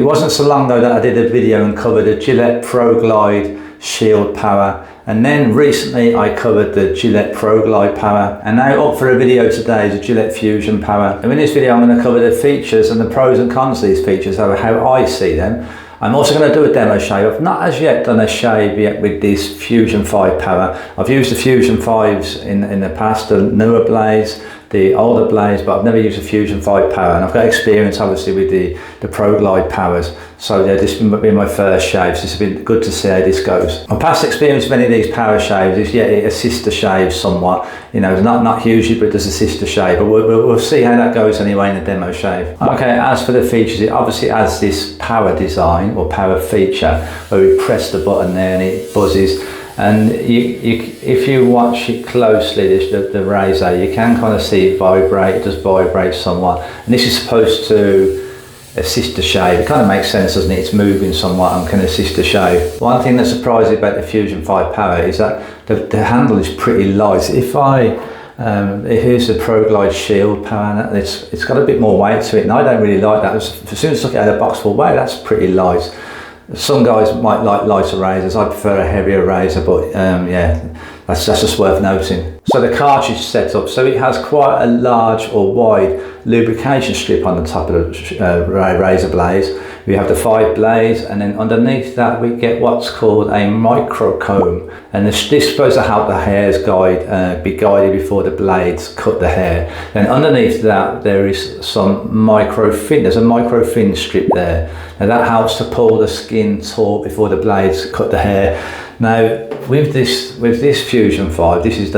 It wasn't so long though that I did a video and covered the Gillette Pro Glide Shield Power, and then recently I covered the Gillette Pro Glide Power, and now up for a video today is the Gillette Fusion Power. And in this video I'm going to cover the features and the pros and cons of these features, how I see them. I'm also going to do a demo shave. I've not as yet done a shave yet with this Fusion 5 Power. I've used the Fusion 5s in the past, the newer blades, the older blades, but I've never used a Fusion 5 Power, and I've got experience obviously with the Pro Glide Powers. So yeah, this has been my first shave, so it's been good to see how this goes. My past experience with any of these power shaves is, yeah, it assists the shave somewhat. You know, not hugely, but it does assist the shave. But we'll see how that goes anyway in the demo shave. Okay, as for the features, it obviously has this power design or power feature where we press the button there and it buzzes. And if you watch it closely, the razor, you can kind of see it vibrate. It does vibrate somewhat, and this is supposed to assist the shave. It kind of makes sense, doesn't it? It's moving somewhat and can assist the shave. One thing that's surprising about the Fusion 5 Power is that the handle is pretty light. If here's the Pro Glide Shield Power, it's got a bit more weight to it, and I don't really like that. As soon as I look at the box full weight, that's pretty light. Some guys might like lighter razors. I prefer a heavier razor, but yeah, that's just worth noting. So the cartridge setup, so it has quite a large or wide lubrication strip on the top of the razor blades. We have the 5 blades, and then underneath that we get what's called a micro comb, and this is supposed to help the hairs be guided before the blades cut the hair. Then underneath that there is some micro fin. There's a micro fin strip there, and that helps to pull the skin taut before the blades cut the hair. Now with this Fusion 5, this is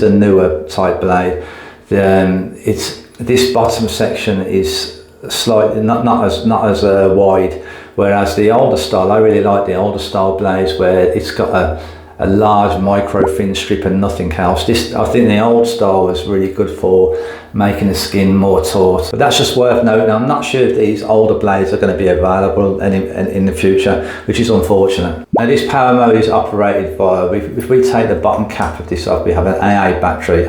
the newer type blade. This bottom section is slightly not as wide, whereas the older style, I really like the older style blades where it's got a large micro fin strip and nothing else. I think the old style was really good for making the skin more taut, but that's just worth noting. I'm not sure if these older blades are going to be available in the future, which is unfortunate. Now this power mode is operated by, if we take the bottom cap of this off, we have an AA battery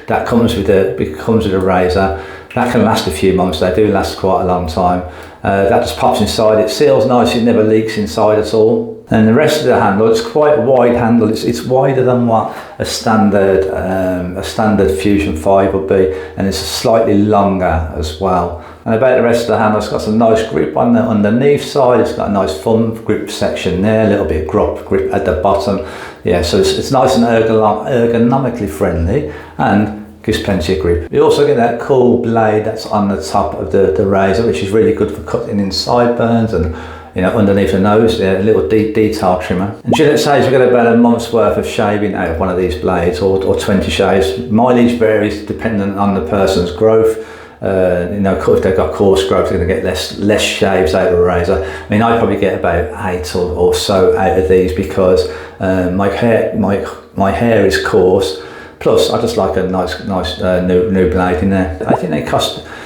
that comes with a razor. That can last a few months. They do last quite a long time. That just pops inside. It seals nice. It never leaks inside at all. And the rest of the handle, it's quite a wide handle. It's wider than what a standard Fusion 5 would be, and it's slightly longer as well. And about the rest of the handle, it's got some nice grip on the underneath side. It's got a nice thumb grip section there, a little bit of grip at the bottom. Yeah, so it's nice and ergonomically friendly and gives plenty of grip. You also get that cool blade that's on the top of the razor, which is really good for cutting in sideburns and, you know, underneath the nose, a little detail trimmer. And Gillette says we get about a month's worth of shaving out of one of these blades, or 20 shaves. Mileage varies depending on the person's growth. You know, if they've got coarse growth, they're going to get less shaves out of a razor. I mean, I probably get about 8 or so out of these because my hair is coarse. Plus, I just like a nice new blade in there. I think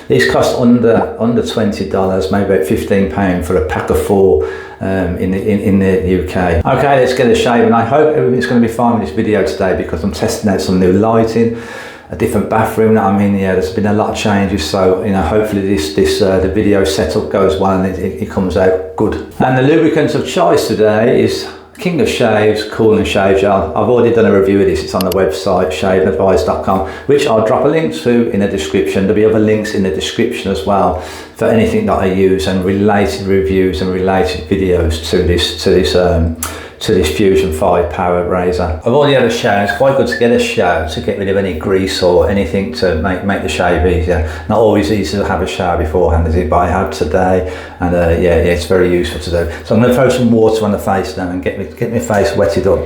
these cost under $20, maybe about £15 for a pack of 4 in the UK. Okay, let's get a shave, and I hope everything's going to be fine with this video today because I'm testing out some new lighting, a different bathroom. I mean, yeah, there's been a lot of changes, so you know, hopefully the video setup goes well and it comes out good. And the lubricant of choice today is King of Shaves Cool & Shave Gel. I've already done a review of this. It's on the website shaveadvice.com, which I'll drop a link to in the description. There'll be other links in the description as well for anything that I use and related reviews and related videos to this Fusion 5 Power razor. I've already had a shower. It's quite good to get a shower to get rid of any grease or anything to make the shave easier. Not always easy to have a shower beforehand, is it? But I have today, and yeah, it's very useful to do. So I'm going to throw some water on the face now and get my face wetted up.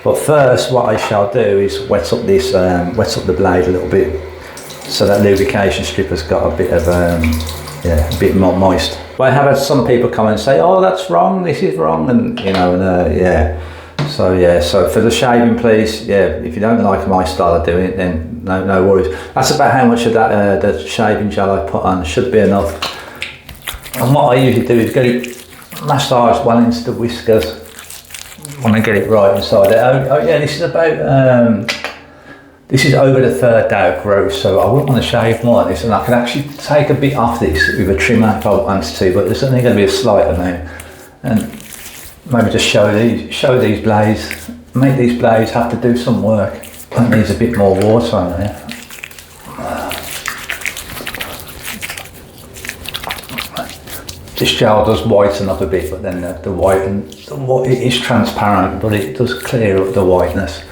But first, what I shall do is wet up the blade a little bit, so that lubrication strip has got a bit of a bit more moist. But I have had some people come and say, "Oh, that's wrong. This is wrong," and you know, yeah. So for the shaving, please, yeah, if you don't like my style of doing it, then no worries. That's about how much of that the shaving gel I put on. Should be enough. And what I usually do is get it massaged well into the whiskers when I get it right inside it. Oh yeah, this is about This is over the third day of growth, so I wouldn't want to shave more on this, and I can actually take a bit off this with a trimmer if I wanted to, but there's only going to be a slight amount. And maybe just show these blades, make these blades have to do some work. That needs a bit more water on there. This gel does whiten up a bit, but then the white it is transparent, but it does clear up the whiteness.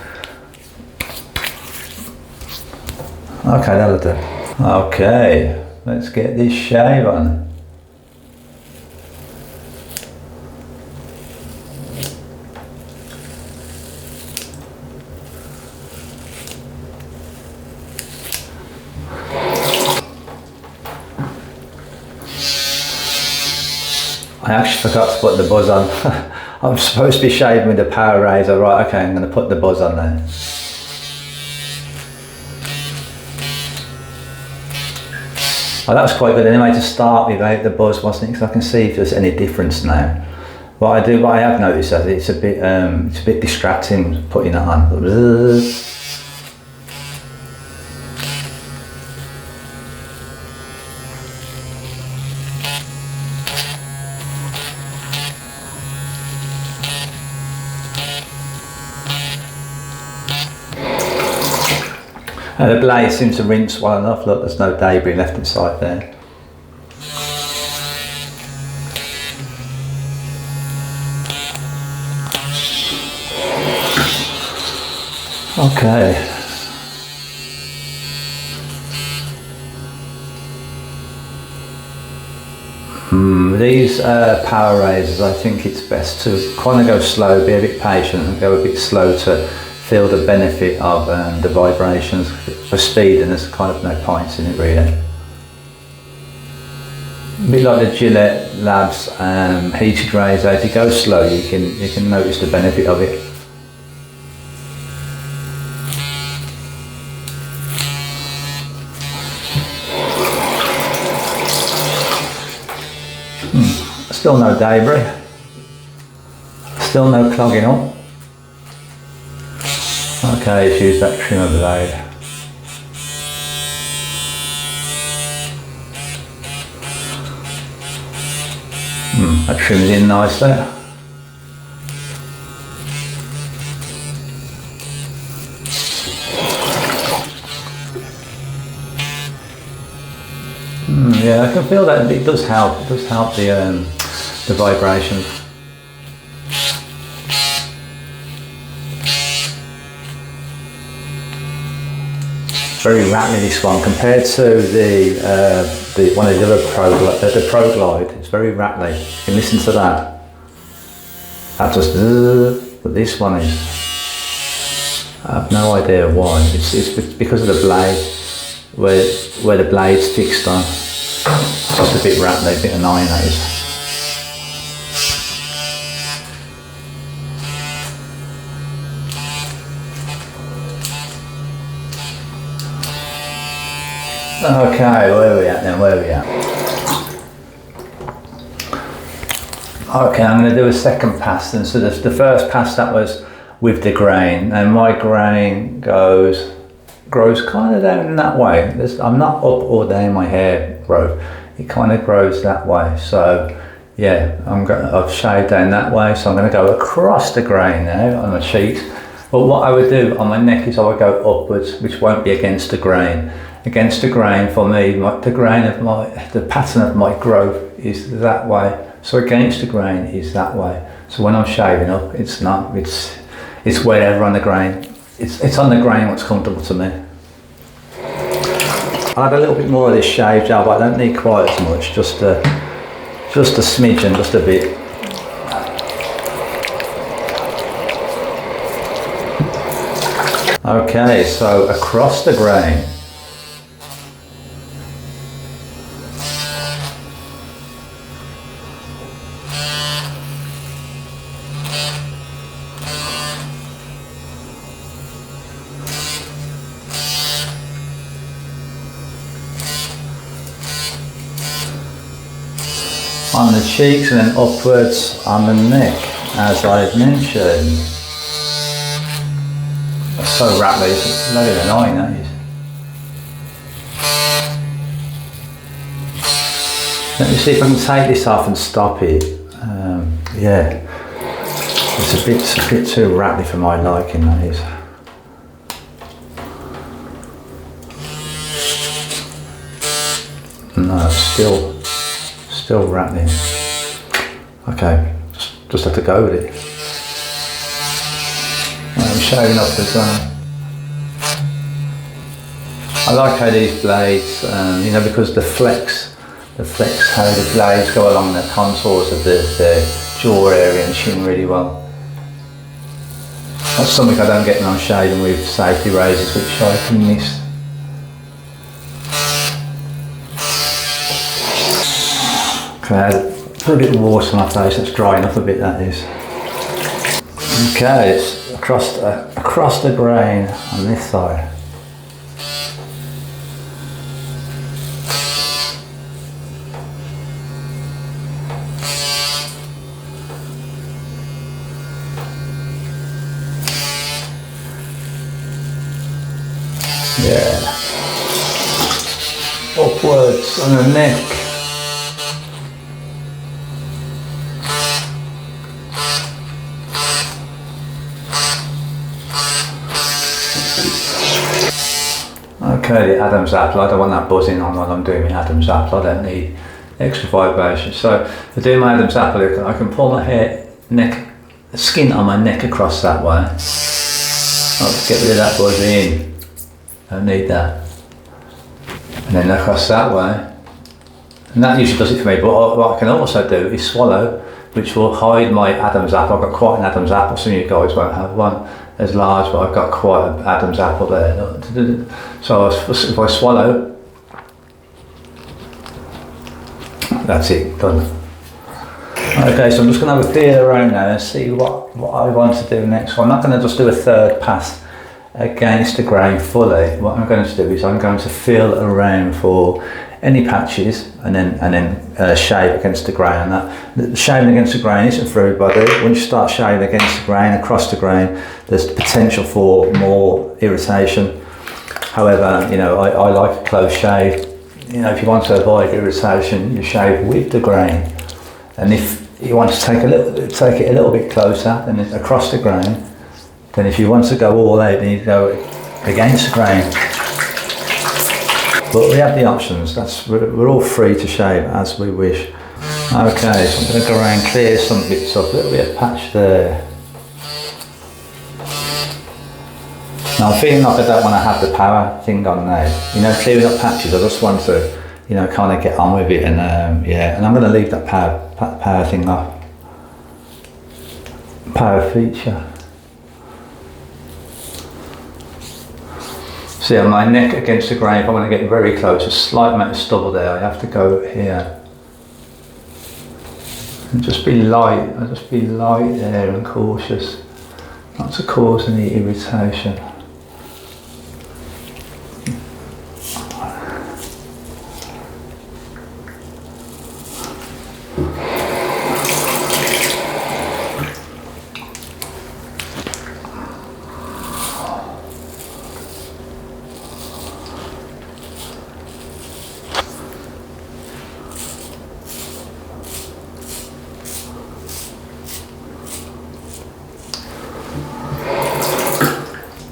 Okay, that'll do. Okay, let's get this shave on. I actually forgot to put the buzz on. I'm supposed to be shaving with the power razor. Right, okay, I'm going to put the buzz on now. Oh, that was quite good anyway to start without the buzz, wasn't it? Because I can see if there's any difference now. What I have noticed is it's a bit distracting putting it on. The blade seems to rinse well enough. Look, there's no debris left inside there. Okay. These power razors, I think it's best to kind of go slow, be a bit patient and go a bit slow to feel the benefit of the vibrations. For speed, and there's kind of no points in it really. A bit like the Gillette Labs heated razor, if you go slow you can notice the benefit of it. Still no debris, still no clogging up. Okay, let's use that trimmer blade. That trims in nicely. Yeah, I can feel that it does help. It does help the vibrations. Very rattly this one compared to the one of the other the Pro Glide. It's very rattly. You can listen to that. That just, but this one is. I have no idea why. It's because of the blade where the blade's fixed on. It's just a bit rattly, a bit annoying that is. Okay, where are we at then? Where are we at? Okay, I'm going to do a second pass. And so the first pass that was with the grain, and my grain grows kind of down that way. I'm not up or down my hair growth. It kind of grows that way. So yeah, I've shaved down that way. So I'm going to go across the grain now on my cheeks. But what I would do on my neck is I would go upwards, which won't be against the grain. Against the grain for me, the pattern of my growth is that way. So against the grain is that way. So when I'm shaving up, it's not. It's wherever on the grain. It's on the grain what's comfortable to me. I'll add a little bit more of this shave gel, but I don't need quite as much. Just a smidgen, just a bit. Okay, so across the grain. On the cheeks and then upwards on the neck, as I've mentioned. So rattly, it's bloody annoying, that is. Let me see if I can take this off and stop it. Yeah, it's a bit too rattly for my liking, that is. No, still rattling. Okay, just have to go with it. I'm shaving off as well. I like how these blades, you know, because the flex how the blades go along the contours of the jaw area and chin really well. That's something I don't get when I'm shaving with safety razors, which I can miss. Okay, put a bit of water on my face, that's drying up a bit, that is. Okay, it's across the grain on this side. Yeah. Upwards on the neck. Okay, the Adam's apple. I don't want that buzzing on while I'm doing my Adam's apple. I don't need extra vibration. So to do my Adam's apple, I can pull my the skin on my neck across that way. I'll get rid of that buzzing. Don't need that. And then across that way. And that usually does it for me, but what I can also do is swallow, which will hide my Adam's apple. I've got quite an Adam's apple, some of you guys won't have one as large, but I've got quite an Adam's apple there. So if I swallow, that's it, done. Okay, so I'm just going to have a feel around now and see what I want to do next. So I'm not going to just do a third pass against the grain fully. What I'm going to do is I'm going to feel around for any patches and then shave against the grain. And shaving against the grain isn't for everybody. Once you start shaving against the grain, across the grain, there's potential for more irritation. However, you know, I like a close shave. You know, if you want to avoid irritation, you shave with the grain. And if you want to take it a little bit closer and across the grain, then if you want to go all out, then you go against the grain. But we have the options. We're all free to shave as we wish. Okay, so I'm going to go around and clear some bits up. A little bit of patch there. Now I'm feeling like I don't want to have the power thing on now. You know, clearing up patches. I just want to, you know, kind of get on with it. And yeah, and I'm going to leave that power thing off. Power feature. See, on my neck against the grain, if I want to get very close, a slight amount of stubble there, I have to go here. And just be light, I'll just be light there and cautious, not to cause any irritation.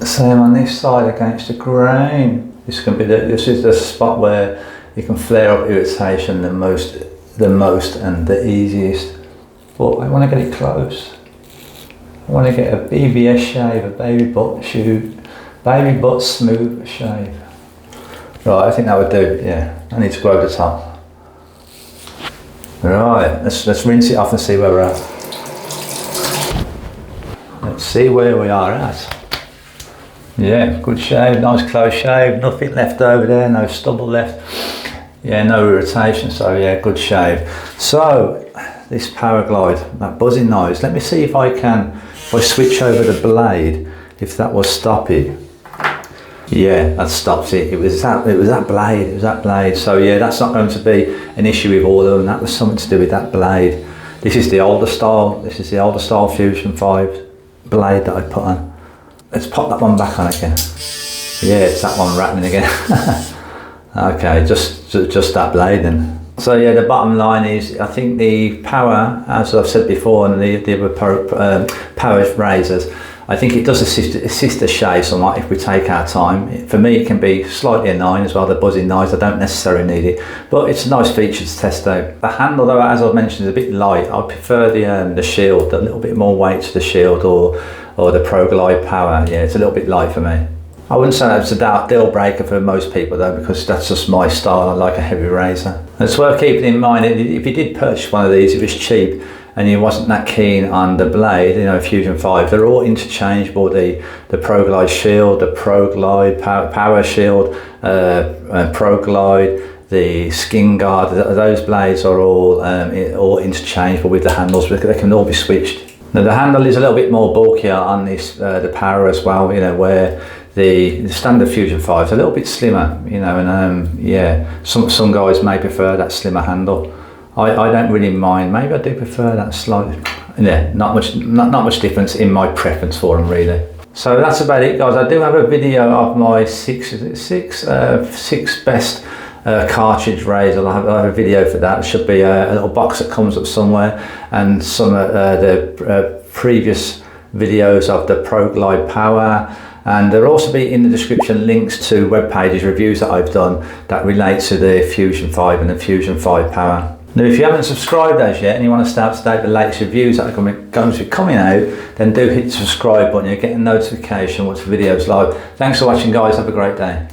Same on this side against the grain. This is the spot where you can flare up irritation the most and the easiest. But I want to get it close. I want to get a BBS shave, a baby butt smooth shave. Right, I think that would do. Yeah, I need to go over the top. Right, let's rinse it off and see where we're at. Let's see where we are at. Yeah, good shave, nice close shave, nothing left over there, no stubble left. Yeah, no irritation, so yeah, good shave. So, this Power Glide, that buzzing noise, let me see if I switch over the blade, if that will stop it. Yeah, that stops it. It was that blade. So yeah, that's not going to be an issue with all of them. That was something to do with that blade. This is the older style Fusion 5 blade that I put on. let's pop that one back on again. Yeah, it's that one rattling again. Okay, just that blade then. So yeah, the bottom line is, I think the power, as I've said before, and the other power razors, I think it does assist the shave somewhat if we take our time. For me, it can be slightly annoying as well, the buzzing noise. I don't necessarily need it, but it's a nice feature to test out. The handle, though, as I've mentioned, is a bit light. I prefer the Shield, a little bit more weight to the Shield or the Pro Glide Power. Yeah, it's a little bit light for me. I wouldn't say it's a deal breaker for most people though, because that's just my style. I like a heavy razor. It's worth keeping in mind, if you did purchase one of these, it was cheap and you wasn't that keen on the blade, you know, Fusion 5, they're all interchangeable. The Pro Glide Shield, the Pro Glide Power Shield, Pro Glide, the Skin Guard, those blades are all interchangeable with the handles. They can all be switched. Now the handle is a little bit more bulkier on this, the Power as well, you know, where the standard Fusion 5 is a little bit slimmer, you know, and yeah, some guys may prefer that slimmer handle. I don't really mind. Maybe I do prefer that slightly. Yeah, not much difference in my preference for them really. So that's about it, guys. I do have a video of my six best cartridge razor. I have a video for that. It should be a little box that comes up somewhere, and some of the previous videos of the Pro Glide Power. And there'll also be in the description links to web pages, reviews that I've done that relate to the Fusion 5 and the Fusion 5 Power. Now if you haven't subscribed those yet and you want to stay up to date with the latest reviews that are going to be coming out, then do hit the subscribe button. You'll get a notification once the video's live. Thanks for watching, guys. Have a great day.